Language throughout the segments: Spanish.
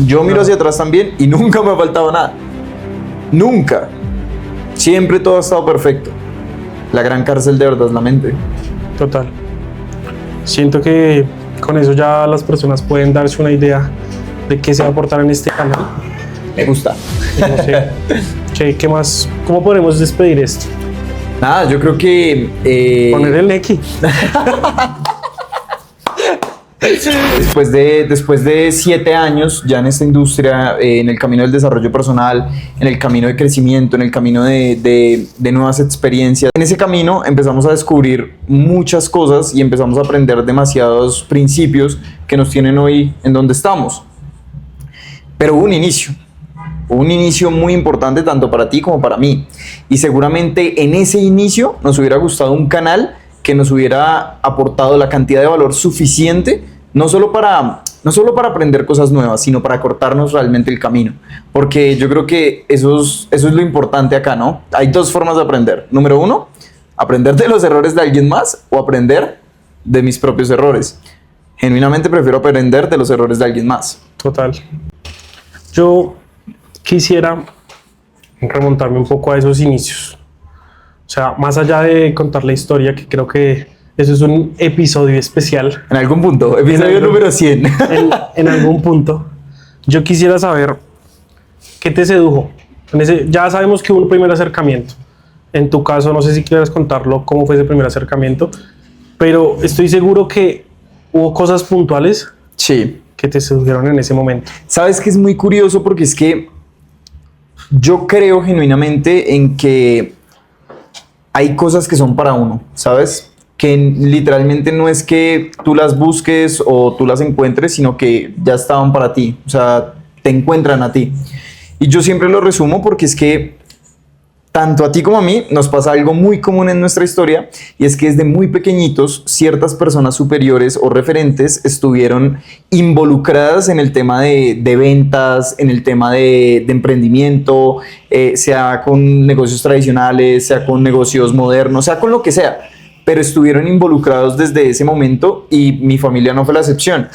Yo miro hacia atrás también y nunca me ha faltado nada. Nunca. Siempre todo ha estado perfecto. La gran cárcel de verdad es la mente. Total. Siento que con eso ya las personas pueden darse una idea de qué se va a aportar en este canal. Me gusta. No sé. ¿Qué más? ¿Cómo podemos despedir esto? Nada, yo creo que... Poner el Neki. Después de 7 años ya en esta industria, en el camino del desarrollo personal, en el camino de crecimiento, en el camino de nuevas experiencias, en ese camino empezamos a descubrir muchas cosas y empezamos a aprender demasiados principios que nos tienen hoy en donde estamos. Pero hubo un inicio muy importante tanto para ti como para mí, y seguramente en ese inicio nos hubiera gustado un canal que nos hubiera aportado la cantidad de valor suficiente, no solo para aprender cosas nuevas, sino para cortarnos realmente el camino. Porque yo creo que eso es lo importante acá, ¿no? Hay 2 formas de aprender. Número 1, aprender de los errores de alguien más o aprender de mis propios errores. Genuinamente prefiero aprender de los errores de alguien más. Total. Yo quisiera remontarme un poco a esos inicios. O sea, más allá de contar la historia, que creo que eso es un episodio especial. En algún punto, episodio número 100. En algún punto. Yo quisiera saber qué te sedujo. Ya sabemos que hubo un primer acercamiento. En tu caso, no sé si quieras contarlo, cómo fue ese primer acercamiento, pero estoy seguro que hubo cosas puntuales Sí. que te sedujeron en ese momento. Sabes que es muy curioso porque es que yo creo genuinamente en que hay cosas que son para uno, ¿sabes? Que literalmente no es que tú las busques o tú las encuentres, sino que ya estaban para ti, o sea, te encuentran a ti. Y yo siempre lo resumo porque es que tanto a ti como a mí nos pasa algo muy común en nuestra historia, y es que desde muy pequeñitos ciertas personas superiores o referentes estuvieron involucradas en el tema de ventas, en el tema de emprendimiento, sea con negocios tradicionales, sea con negocios modernos, sea con lo que sea, pero estuvieron involucrados desde ese momento y mi familia no fue la excepción.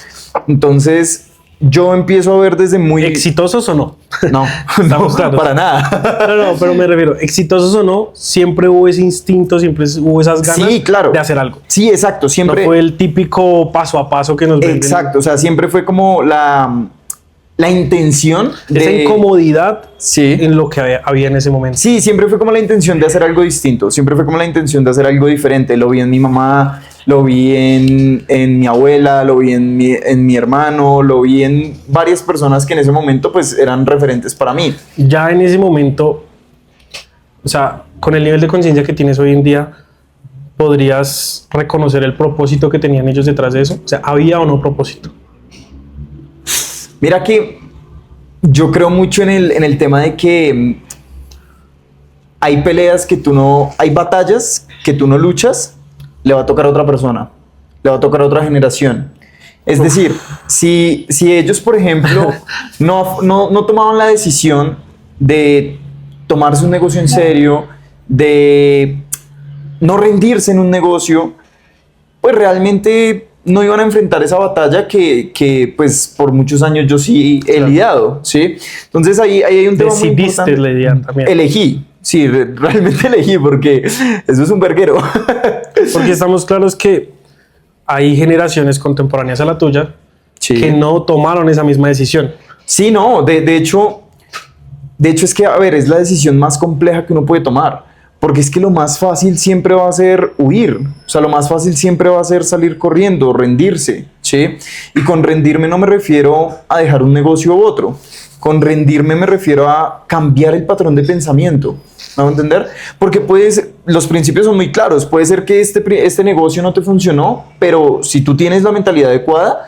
Entonces yo empiezo a ver desde muy... ¿Exitosos o no? No, Estamos no, claros. para nada. No, pero me refiero, exitosos o no, siempre hubo ese instinto, siempre hubo esas ganas Sí, claro. de hacer algo. Sí, exacto, siempre... No fue el típico paso a paso que nos venden. Exacto, o sea, siempre fue como la intención de... Esa incomodidad Sí. en lo que había en ese momento. Sí, siempre fue como la intención de hacer algo distinto, siempre fue como la intención de hacer algo diferente. Lo vi en mi mamá, lo vi en mi abuela, lo vi en mi hermano, lo vi en varias personas que en ese momento pues eran referentes para mí. Ya en ese momento, o sea, con el nivel de conciencia que tienes hoy en día, ¿podrías reconocer el propósito que tenían ellos detrás de eso? O sea, ¿había o no propósito? Mira que yo creo mucho en el tema de que hay peleas que tú no, hay batallas que tú no luchas, le va a tocar a otra persona, le va a tocar a otra generación. Es decir, si ellos, por ejemplo, no tomaban la decisión de tomarse un negocio en serio, de no rendirse en un negocio, pues realmente no iban a enfrentar esa batalla que pues por muchos años yo sí he lidiado, ¿sí? Entonces ahí hay un tema muy importante. Decidiste lidiar también. Elegí, sí, realmente elegí, porque eso es un verguero. Porque estamos claros que hay generaciones contemporáneas a la tuya Sí. que no tomaron esa misma decisión. Sí, no, de hecho es que, a ver, es la decisión más compleja que uno puede tomar, porque es que lo más fácil siempre va a ser huir, o sea, lo más fácil siempre va a ser salir corriendo, rendirse, ¿sí? Y con rendirme no me refiero a dejar un negocio u otro, con rendirme me refiero a cambiar el patrón de pensamiento, ¿me va a entender? Porque los principios son muy claros, puede ser que este negocio no te funcionó, pero si tú tienes la mentalidad adecuada,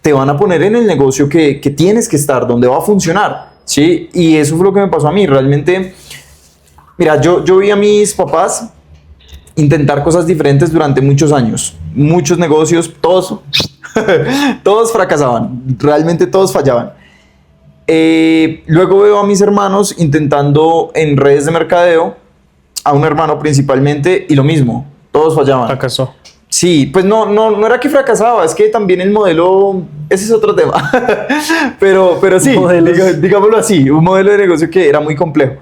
te van a poner en el negocio que tienes que estar, donde va a funcionar, ¿sí? Y eso fue lo que me pasó a mí, realmente. Mira, yo vi a mis papás intentar cosas diferentes durante muchos años, muchos negocios, todos, todos fracasaban, realmente todos fallaban. Luego veo a mis hermanos intentando en redes de mercadeo, a un hermano principalmente, y lo mismo, todos fallaban. Fracasó. Sí, pues no era que fracasaba, es que también el modelo, ese es otro tema, pero sí, digámoslo así, un modelo de negocio que era muy complejo.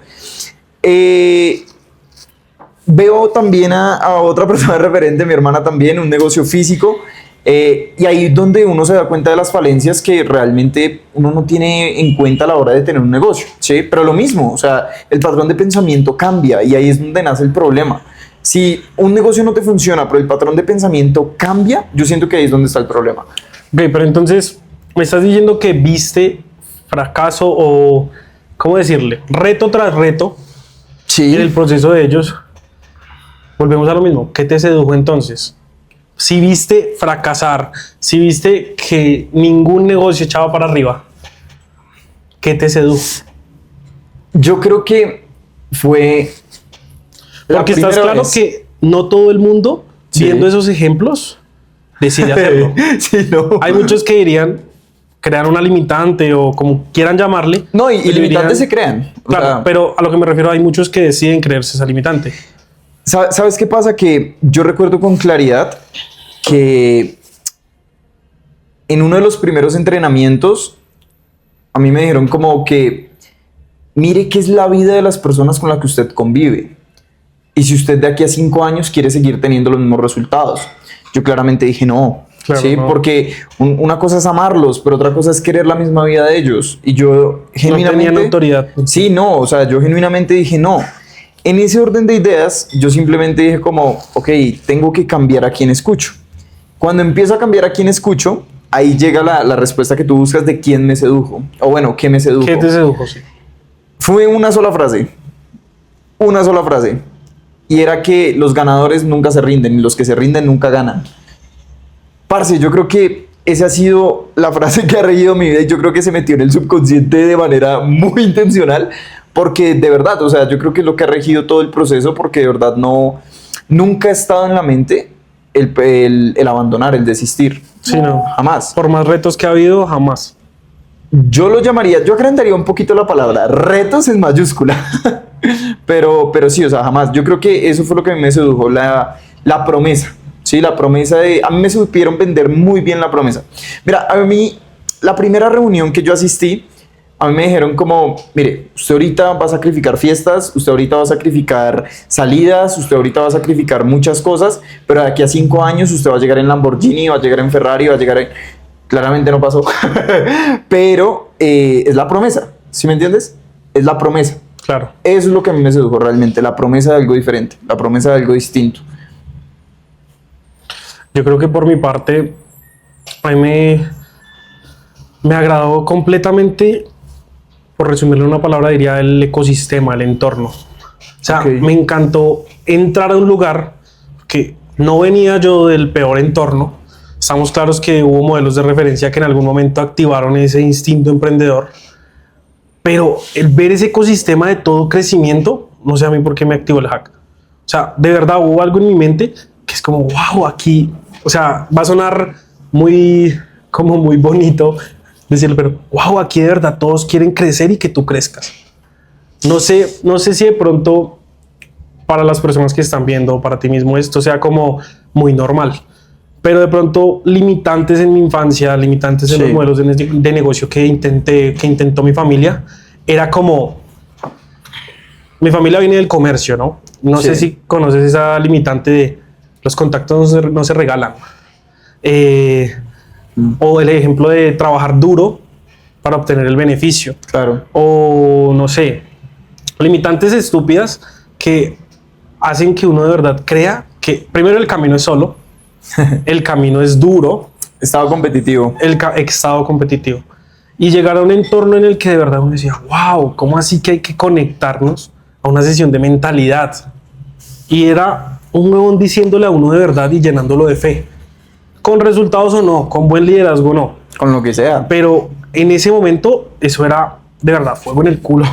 Veo también a otra persona referente, mi hermana también, un negocio físico, y ahí es donde uno se da cuenta de las falencias que realmente uno no tiene en cuenta a la hora de tener un negocio, ¿sí? Pero lo mismo, o sea, el patrón de pensamiento cambia y ahí es donde nace el problema. Si un negocio no te funciona, pero el patrón de pensamiento cambia, yo siento que ahí es donde está el problema. Ok, pero entonces me estás diciendo que viste fracaso o, ¿cómo decirle? Reto tras reto Sí. en el proceso de ellos. Volvemos a lo mismo. ¿Qué te sedujo entonces? Si viste fracasar, si viste que ningún negocio echaba para arriba, ¿qué te sedujo? Yo creo que fue... Porque estás claro que no todo el mundo, viendo esos ejemplos, decide hacerlo. Sí, no. Hay muchos que dirían crear una limitante o como quieran llamarle. No, y limitantes se crean. Claro, pero a lo que me refiero, hay muchos que deciden creerse esa limitante. ¿Sabes qué pasa? Que yo recuerdo con claridad que en uno de los primeros entrenamientos a mí me dijeron como que mire qué es la vida de las personas con las que usted convive y si usted de aquí a 5 años quiere seguir teniendo los mismos resultados. Yo claramente dije no, claro, ¿sí? No. Porque una cosa es amarlos, pero otra cosa es querer la misma vida de ellos. Y yo genuinamente... No tenían autoridad. Sí, no, o sea, yo genuinamente dije no. En ese orden de ideas, yo simplemente dije como, ok, tengo que cambiar a quien escucho. Cuando empiezo a cambiar a quien escucho, ahí llega la respuesta que tú buscas de quién me sedujo. O bueno, ¿qué me sedujo? ¿Qué te sedujo? Sí. Fue una sola frase. Una sola frase. Y era que los ganadores nunca se rinden y los que se rinden nunca ganan. Parce, yo creo que esa ha sido la frase que ha regido mi vida y yo creo que se metió en el subconsciente de manera muy intencional porque de verdad, o sea, yo creo que es lo que ha regido todo el proceso porque de verdad nunca ha estado en la mente el abandonar, el desistir. Sí, no. Jamás. Por más retos que ha habido, jamás. Yo lo llamaría, yo agrandaría un poquito la palabra, retos en mayúscula. pero sí, o sea, jamás. Yo creo que eso fue lo que me sedujo, la promesa. Sí, la promesa de... A mí me supieron vender muy bien la promesa. Mira, a mí, la primera reunión que yo asistí, a mí me dijeron como, mire, usted ahorita va a sacrificar fiestas, usted ahorita va a sacrificar salidas, usted ahorita va a sacrificar muchas cosas, pero de aquí a 5 años usted va a llegar en Lamborghini, va a llegar en Ferrari, va a llegar en... Claramente no pasó, pero es la promesa, ¿sí me entiendes? Es la promesa. Claro. Eso es lo que a mí me sedujo realmente, la promesa de algo diferente, la promesa de algo distinto. Yo creo que por mi parte, a mí me agradó completamente, por resumirlo en una palabra, diría el ecosistema, el entorno. O sea, Ok. me encantó entrar a un lugar que no venía yo del peor entorno. Estamos claros que hubo modelos de referencia que en algún momento activaron ese instinto emprendedor. Pero el ver ese ecosistema de todo crecimiento, no sé a mí por qué me activó el hack. O sea, de verdad hubo algo en mi mente que es como, wow, aquí, o sea, va a sonar muy bonito decirlo, pero wow, aquí de verdad todos quieren crecer y que tú crezcas. No sé si de pronto para las personas que están viendo, para ti mismo, esto sea como muy normal. Pero de pronto limitantes en mi infancia, limitantes en los modelos de negocio que intentó mi familia, era como, mi familia viene del comercio, ¿no? No sé si conoces esa limitante de los contactos no se regalan. O el ejemplo de trabajar duro para obtener el beneficio. Claro. O no sé, limitantes estúpidas que hacen que uno de verdad crea que primero el camino es solo, el camino es duro, Estado competitivo. el estado competitivo. Y llegar a un entorno en el que de verdad uno decía, wow, ¿cómo así que hay que conectarnos a una sesión de mentalidad? Y era un huevón diciéndole a uno de verdad y llenándolo de fe. Con resultados o no, con buen liderazgo o no. Con lo que sea. Pero en ese momento eso era de verdad fuego en el culo.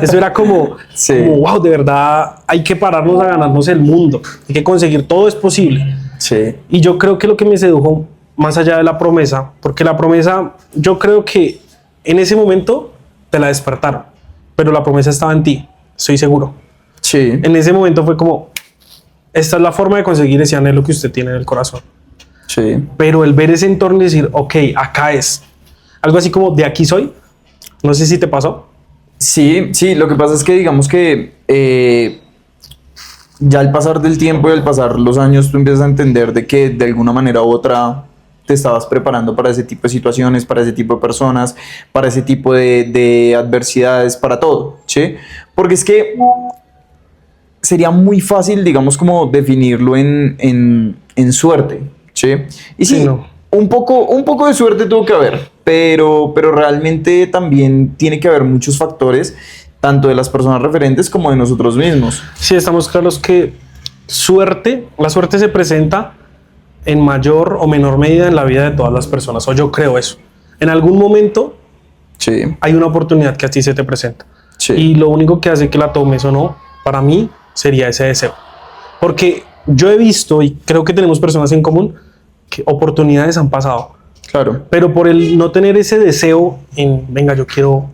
Eso era como, como, wow, de verdad hay que pararnos a ganarnos el mundo. Hay que conseguir, todo es posible. Sí. Y yo creo que lo que me sedujo, más allá de la promesa, porque la promesa, yo creo que en ese momento te la despertaron, pero la promesa estaba en ti, estoy seguro. Sí. En ese momento fue como, esta es la forma de conseguir ese anhelo que usted tiene en el corazón. Sí. Pero el ver ese entorno y decir, ok, acá es. Algo así como, de aquí soy. No sé si te pasó. Sí, sí, lo que pasa es que digamos que ya al pasar del tiempo y al pasar los años tú empiezas a entender de que de alguna manera u otra te estabas preparando para ese tipo de situaciones, para ese tipo de personas, para ese tipo de adversidades, para todo, ¿sí? Porque es que sería muy fácil, digamos, como definirlo en suerte, ¿sí? Y sí, Sí, no. un poco de suerte tuvo que haber, pero realmente también tiene que haber muchos factores, tanto de las personas referentes como de nosotros mismos. Sí, estamos claros que la suerte se presenta en mayor o menor medida en la vida de todas las personas, o yo creo eso. En algún momento Sí, hay una oportunidad que a ti se te presenta. sí. Y lo único que hace que la tomes o no, para mí, sería ese deseo. Porque yo he visto, y creo que tenemos personas en común, que oportunidades han pasado. Claro, Pero por el no tener ese deseo en, venga, yo quiero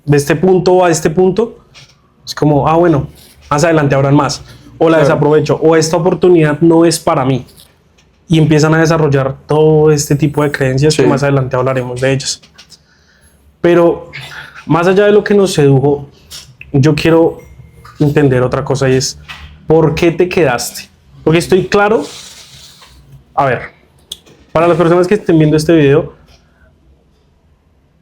de este punto a este punto, es como, bueno, más adelante habrán más. O la Claro. desaprovecho, o esta oportunidad no es para mí. Y empiezan a desarrollar todo este tipo de creencias Sí. que más adelante hablaremos de ellas. Pero más allá de lo que nos sedujo, yo quiero entender otra cosa y es, ¿por qué te quedaste? Porque estoy claro, a ver, para las personas que estén viendo este video,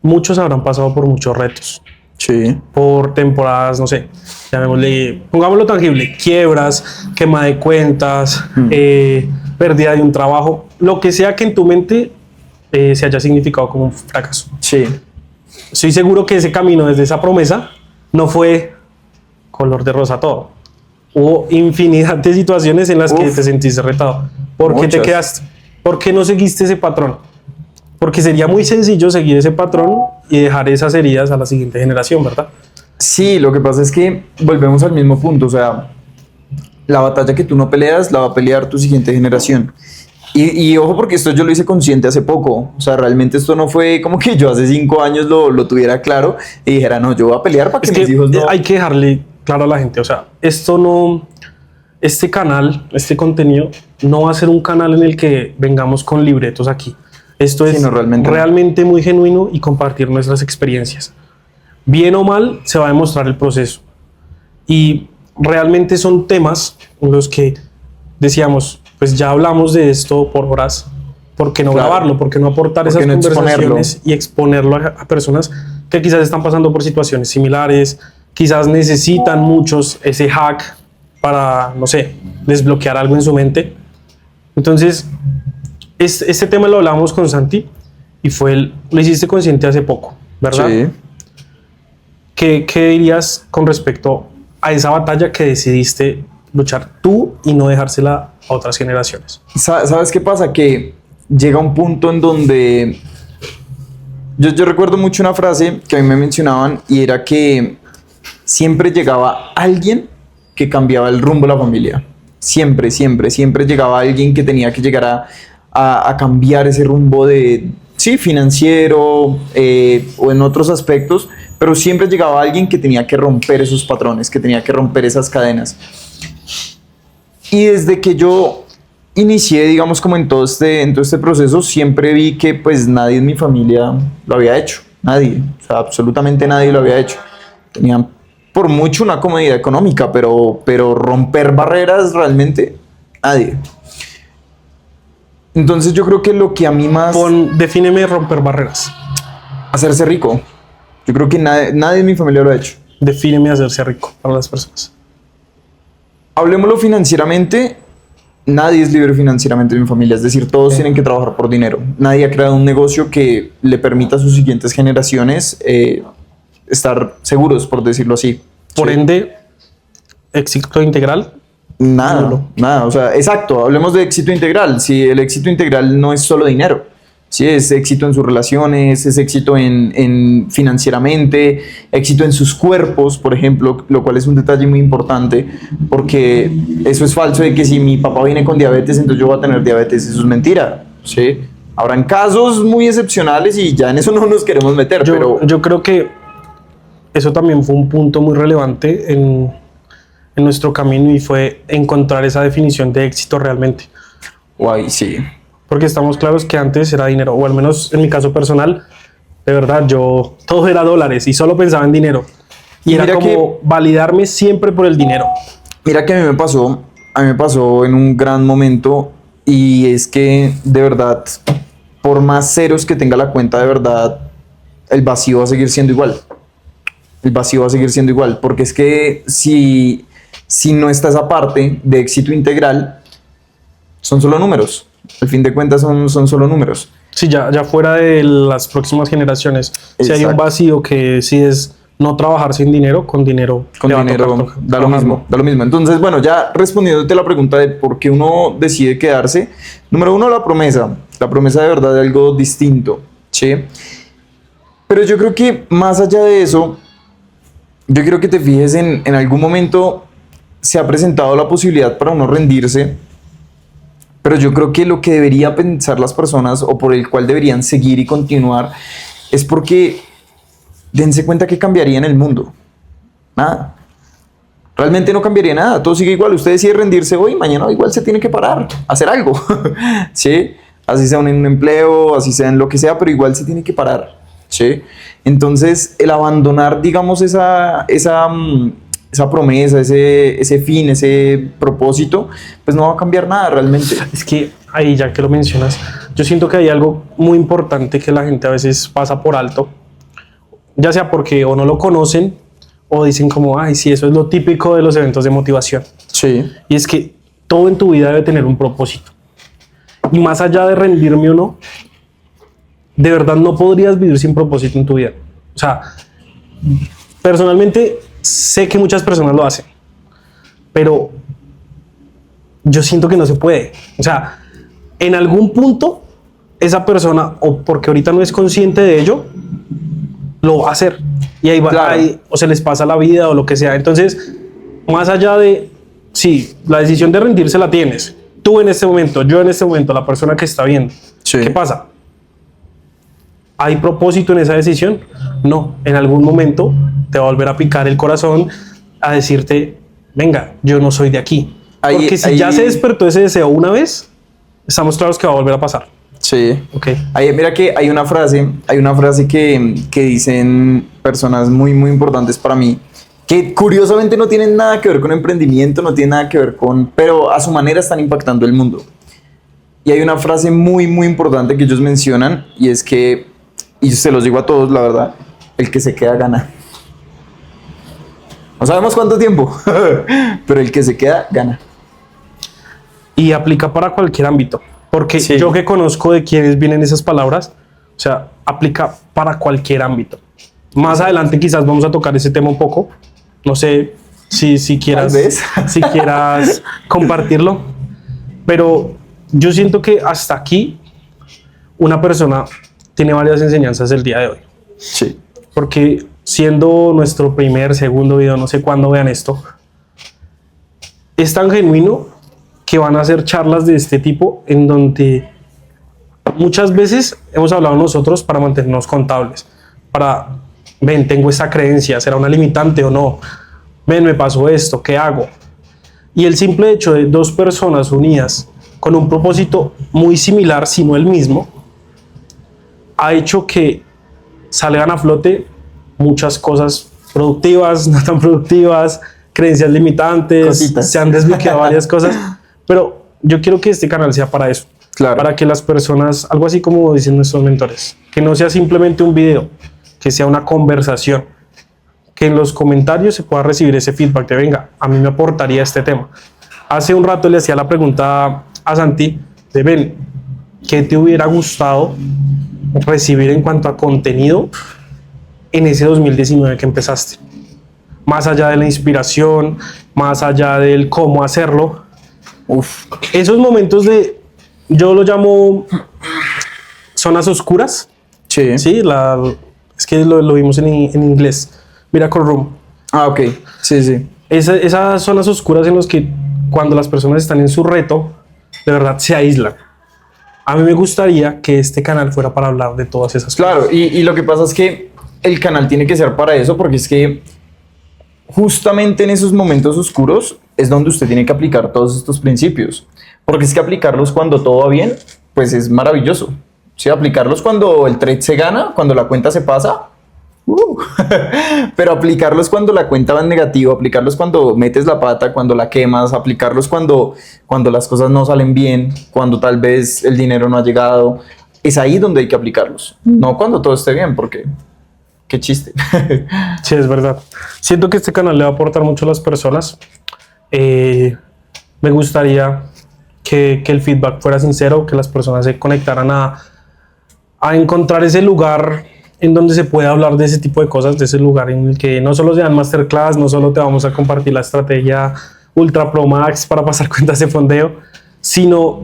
muchos habrán pasado por muchos retos, sí, por temporadas, no sé, llamémosle, pongámoslo tangible, quiebras, quema de cuentas, pérdida de un trabajo, lo que sea que en tu mente se haya significado como un fracaso. sí, Estoy seguro que ese camino desde esa promesa no fue color de rosa todo. Hubo infinidad de situaciones en las que Uf. te sentiste retado. ¿Por qué te Muchas. quedaste? ¿Por qué no seguiste ese patrón? Porque sería muy sencillo seguir ese patrón y dejar esas heridas a la siguiente generación, ¿verdad? Sí, lo que pasa es que volvemos al mismo punto, o sea, la batalla que tú no peleas la va a pelear tu siguiente generación. Y ojo, porque esto yo lo hice consciente hace poco, o sea, realmente esto no fue como que yo hace 5 años lo tuviera claro y dijera, no, yo voy a pelear para que Es que mis hijos no... hay que dejarle claro a la gente, o sea, esto no, este canal, este contenido, no va a ser un canal en el que vengamos con libretos aquí. Esto Sí, es no, realmente no. realmente muy genuino y compartir nuestras experiencias. Bien o mal, se va a demostrar el proceso. Y realmente son temas en los que decíamos, pues ya hablamos de esto por horas, ¿por qué no Claro. grabarlo? ¿Por qué no aportar ¿Por qué esas no conversaciones y exponerlo a personas que quizás están pasando por situaciones similares, quizás necesitan muchos ese hack para, no sé, desbloquear algo en su mente? Entonces, este tema lo hablamos con Santi y lo hiciste consciente hace poco, ¿verdad? Sí. ¿Qué dirías con respecto a esa batalla que decidiste luchar tú y no dejársela a otras generaciones? ¿Sabes qué pasa? Que llega un punto en donde yo recuerdo mucho una frase que a mí me mencionaban y era que siempre llegaba alguien que cambiaba el rumbo de la familia. Siempre, siempre, siempre llegaba alguien que tenía que llegar a cambiar ese rumbo de, sí, financiero o en otros aspectos, pero siempre llegaba alguien que tenía que romper esos patrones, que tenía que romper esas cadenas. Y desde que yo inicié, digamos, como en todo este proceso, siempre vi que pues nadie en mi familia lo había hecho. Nadie, o sea, absolutamente nadie lo había hecho. Tenían por mucho una comodidad económica, pero romper barreras realmente nadie. Entonces yo creo que lo que a mí más... Defíneme romper barreras. Hacerse rico. Yo creo que nadie en mi familia lo ha hecho. Defíneme hacerse rico para las personas. Hablemoslo financieramente, nadie es libre financieramente en mi familia, es decir, todos tienen que trabajar por dinero. Nadie ha creado un negocio que le permita a sus siguientes generaciones estar seguros, por decirlo así. Por Sí. ende, éxito integral. Nada, Nulo. nada, o sea, exacto, hablemos de éxito integral. Si el éxito integral no es solo dinero, sí, es éxito en sus relaciones, es éxito en financieramente, éxito en sus cuerpos, por ejemplo, lo cual es un detalle muy importante, porque eso es falso de que si mi papá viene con diabetes, entonces yo voy a tener diabetes, eso es mentira, sí. Habrán casos muy excepcionales y ya en eso no nos queremos meter, pero Yo creo que eso también fue un punto muy relevante en en nuestro camino, y fue encontrar esa definición de éxito realmente. Guay, sí. Porque estamos claros que antes era dinero, o al menos en mi caso personal, de verdad, yo todo era dólares y solo pensaba en dinero. Y era como validarme siempre por el dinero. Mira que a mí me pasó en un gran momento, y es que de verdad, por más ceros que tenga la cuenta, de verdad, el vacío va a seguir siendo igual. El vacío va a seguir siendo igual, porque es que si no está esa parte de éxito integral, son solo números. Al fin de cuentas son solo números. Sí, ya fuera de las próximas generaciones, si hay un vacío que sí es no trabajar sin dinero, con dinero da lo mismo. Entonces, bueno, ya respondiéndote la pregunta de por qué uno decide quedarse, número uno, la promesa de verdad de algo distinto, ¿sí? Pero yo creo que más allá de eso, yo quiero que te fijes en algún momento se ha presentado la posibilidad para uno rendirse, pero yo creo que lo que debería pensar las personas, o por el cual deberían seguir y continuar, es porque dense cuenta que cambiaría en el mundo. Nada. Realmente no cambiaría nada. Todo sigue igual. Usted decide rendirse hoy, mañana igual se tiene que parar, hacer algo. ¿Sí? Así sea un empleo, así sea en lo que sea, pero igual se tiene que parar. ¿Sí? Entonces, el abandonar, digamos, esa promesa, ese fin, ese propósito, pues no va a cambiar nada realmente. Es que ahí, ya que lo mencionas, yo siento que hay algo muy importante que la gente a veces pasa por alto, ya sea porque o no lo conocen o dicen como, ay, sí, eso es lo típico de los eventos de motivación. Sí. Y es que todo en tu vida debe tener un propósito. Y más allá de rendirme o no, de verdad no podrías vivir sin propósito en tu vida. O sea, personalmente sé que muchas personas lo hacen, pero yo siento que no se puede. O sea, en algún punto esa persona, o porque ahorita no es consciente de ello, lo va a hacer. Y ahí va, claro. o se les pasa la vida o lo que sea. Entonces, más allá de, sí, la decisión de rendirse la tienes. Tú en este momento, yo en este momento, la persona que está viendo. Sí. ¿Qué pasa? ¿Hay propósito en esa decisión? No. En algún momento te va a volver a picar el corazón, a decirte, venga, yo no soy de aquí. Porque si ya se despertó ese deseo una vez, estamos claros que va a volver a pasar. Sí. Okay. Mira que hay una frase que dicen personas muy, muy importantes para mí, que curiosamente no tienen nada que ver con emprendimiento, no tienen nada que ver pero a su manera están impactando el mundo. Y hay una frase muy, muy importante que ellos mencionan, y es que, y se los digo a todos, la verdad, el que se queda gana. No sabemos cuánto tiempo, pero el que se queda gana. Y aplica para cualquier ámbito. Porque sí, yo que conozco de quienes vienen esas palabras, o sea, aplica para cualquier ámbito. Más adelante quizás vamos a tocar ese tema un poco. No sé si quieras, si quieras compartirlo. Pero yo siento que hasta aquí una persona tiene varias enseñanzas el día de hoy. Sí. Porque siendo nuestro primer, segundo video, no sé cuándo vean esto, es tan genuino que van a hacer charlas de este tipo en donde muchas veces hemos hablado nosotros para mantenernos contables, para, ven, tengo esta creencia, ¿será una limitante o no? Ven, me pasó esto, ¿qué hago? Y el simple hecho de dos personas unidas con un propósito muy similar, si no el mismo, ha hecho que salgan a flote muchas cosas productivas, no tan productivas, creencias limitantes, cositas. Se han desbloqueado varias cosas. Pero yo quiero que este canal sea para eso, claro. Para que las personas, algo así como dicen nuestros mentores, que no sea simplemente un video, que sea una conversación, que en los comentarios se pueda recibir ese feedback de, venga, a mí me aportaría este tema. Hace un rato le hacía la pregunta a Santi de, ven, ¿qué te hubiera gustado recibir en cuanto a contenido en ese 2019 que empezaste? Más allá de la inspiración, más allá del cómo hacerlo. Uf. Esos momentos yo lo llamo zonas oscuras. Sí. Sí, es que lo vimos en inglés. Miracle Room. Ah, ok. Sí, sí. Esas zonas oscuras en las que cuando las personas están en su reto, de verdad se aíslan. A mí me gustaría que este canal fuera para hablar de todas esas cosas. Claro, y lo que pasa es que el canal tiene que ser para eso, porque es que justamente en esos momentos oscuros es donde usted tiene que aplicar todos estos principios. Porque es que aplicarlos cuando todo va bien, pues es maravilloso. Sí, aplicarlos cuando el trade se gana, cuando la cuenta se pasa. Pero aplicarlos cuando la cuenta va en negativo, aplicarlos cuando metes la pata, cuando la quemas, aplicarlos cuando las cosas no salen bien, cuando tal vez el dinero no ha llegado. Es ahí donde hay que aplicarlos. No cuando todo esté bien, porque qué chiste. Sí, es verdad. Siento que este canal le va a aportar mucho a las personas. Me gustaría que el feedback fuera sincero, que las personas se conectaran a encontrar ese lugar en donde se puede hablar de ese tipo de cosas, de ese lugar en el que no solo se dan masterclass, no solo te vamos a compartir la estrategia Ultra Pro Max para pasar cuentas de fondeo, sino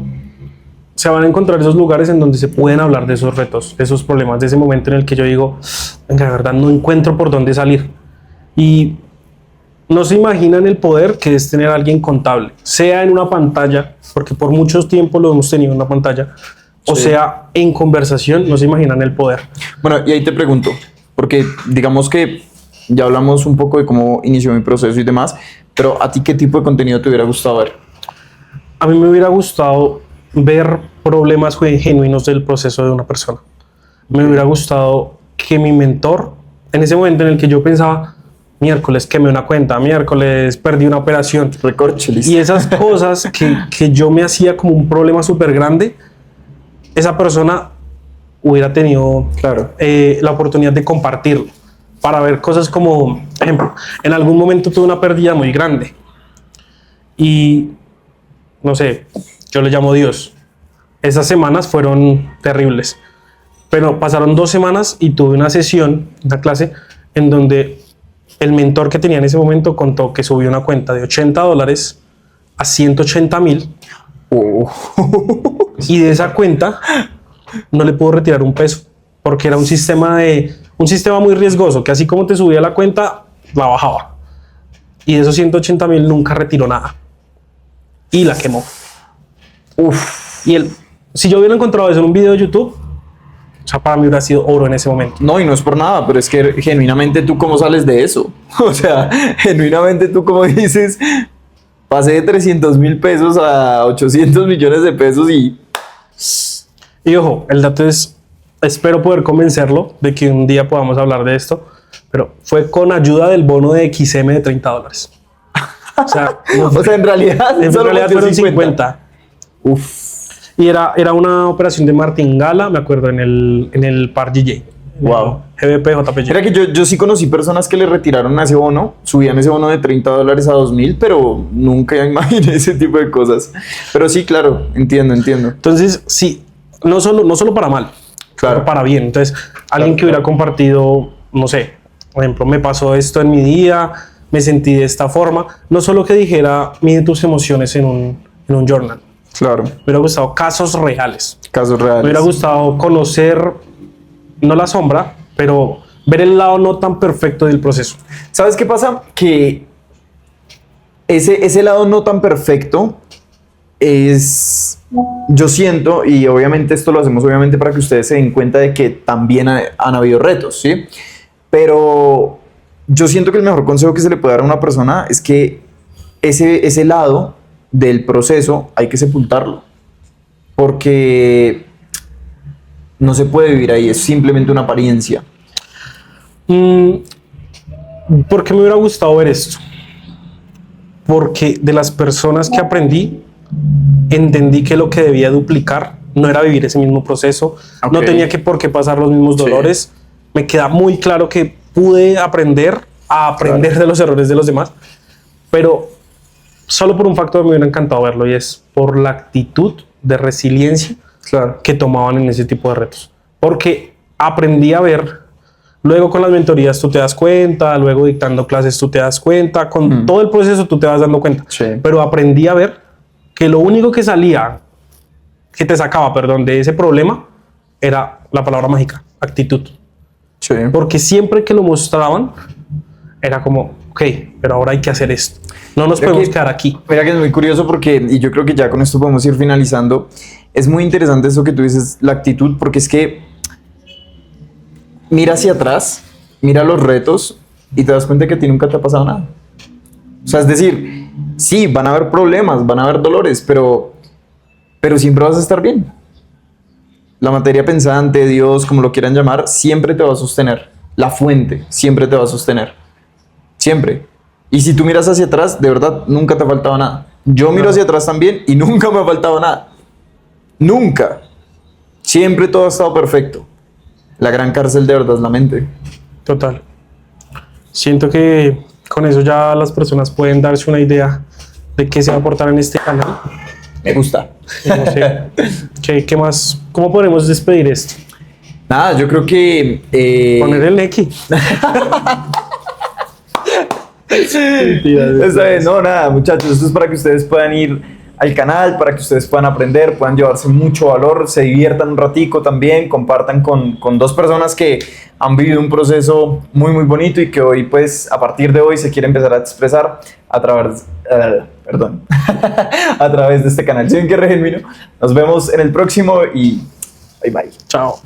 se van a encontrar esos lugares en donde se pueden hablar de esos retos, de esos problemas, de ese momento en el que yo digo, venga, la verdad no encuentro por dónde salir. Y no se imaginan el poder que es tener a alguien contable, sea en una pantalla, porque por mucho tiempo lo hemos tenido en una pantalla, o sea en conversación, no se imaginan el poder. Bueno, y ahí te pregunto, porque digamos que ya hablamos un poco de cómo inició mi proceso y demás, pero ¿a ti qué tipo de contenido te hubiera gustado ver? A mí me hubiera gustado ver problemas genuinos del proceso de una persona. Me hubiera gustado que mi mentor, en ese momento en el que yo pensaba, miércoles quemé una cuenta, miércoles perdí una operación, Recorcholis. y esas cosas que yo me hacía como un problema súper grande, esa persona hubiera tenido Claro. la oportunidad de compartirlo para ver cosas como, ejemplo, en algún momento tuve una pérdida muy grande y no sé, yo le llamo Dios. Esas semanas fueron terribles, pero pasaron 2 semanas y tuve una sesión, una clase en donde el mentor que tenía en ese momento contó que subió una cuenta de $80 a 180,000 y de esa cuenta no le pudo retirar un peso porque era un sistema muy riesgoso que así como te subía la cuenta la bajaba, y de esos 180,000 nunca retiró nada y la quemó. Y si yo hubiera encontrado eso en un video de YouTube, o sea, para mí hubiera sido oro en ese momento. No, y no es por nada, pero es que genuinamente tú cómo sales de eso. O sea, genuinamente tú cómo dices, pasé de 300,000 pesos a 800 millones de pesos Y ojo, el dato es, espero poder convencerlo de que un día podamos hablar de esto, pero fue con ayuda del bono de XM de $30. O sea, o sea, en realidad fueron 50. Y era una operación de martingala, me acuerdo, en el par GJ. Wow. GBP, JPG. Era que yo sí conocí personas que le retiraron a ese bono, subían ese bono de $30 a 2,000, pero nunca imaginé ese tipo de cosas. Pero sí, claro, entiendo. Entonces, sí, no solo para mal, Claro. sino para bien. Entonces, alguien que hubiera compartido, no sé, por ejemplo, me pasó esto en mi día, me sentí de esta forma, no solo que dijera, mide tus emociones en un journal. Claro. Me hubiera gustado casos reales. Casos Me reales. hubiera gustado conocer, no la sombra, pero ver el lado no tan perfecto del proceso. ¿Sabes qué pasa? Que ese lado no tan perfecto es, yo siento, y obviamente esto lo hacemos obviamente para que ustedes se den cuenta de que también han habido retos, ¿sí? Pero yo siento que el mejor consejo que se le puede dar a una persona es que ese lado del proceso hay que sepultarlo, porque no se puede vivir ahí, es simplemente una apariencia. ¿Por qué me hubiera gustado ver esto? Porque de las personas que aprendí, entendí que lo que debía duplicar no era vivir ese mismo proceso, no tenía por qué pasar los mismos dolores. Me queda muy claro que pude aprender de los errores de los demás, pero solo por un factor me hubiera encantado verlo, y es por la actitud de resiliencia que tomaban en ese tipo de retos. Porque aprendí a ver, luego con las mentorías tú te das cuenta, luego dictando clases tú te das cuenta, con todo el proceso tú te vas dando cuenta. Sí. Pero aprendí a ver que lo único que te sacaba, de ese problema era la palabra mágica, actitud. Sí. Porque siempre que lo mostraban era como, ok, pero ahora hay que hacer esto. No nos podemos quedar aquí. Mira que es muy curioso porque, y yo creo que ya con esto podemos ir finalizando, es muy interesante eso que tú dices, la actitud, porque es que mira hacia atrás, mira los retos y te das cuenta que a ti nunca te ha pasado nada. O sea, es decir, sí, van a haber problemas, van a haber dolores, pero siempre vas a estar bien. La materia pensante, Dios, como lo quieran llamar, siempre te va a sostener. La fuente siempre te va a sostener. Siempre. Y si tú miras hacia atrás, de verdad, nunca te ha faltado nada. Yo miro hacia atrás también y nunca me ha faltado nada. Nunca. Siempre todo ha estado perfecto. La gran cárcel de verdad es la mente. Total. Siento que con eso ya las personas pueden darse una idea de qué se va a aportar en este canal. Me gusta. No sé. ¿Qué más? ¿Cómo podemos despedir esto? Nada, yo creo que... Poner el Neki. Esta vez, no, nada, muchachos, esto es para que ustedes puedan ir al canal, para que ustedes puedan aprender, puedan llevarse mucho valor, se diviertan un ratico también, compartan con dos personas que han vivido un proceso muy muy bonito y que hoy, pues, a partir de hoy se quiere empezar a expresar a través, a través de este canal. ¿Sí ven qué re genuino? Nos vemos en el próximo y bye bye. Chao.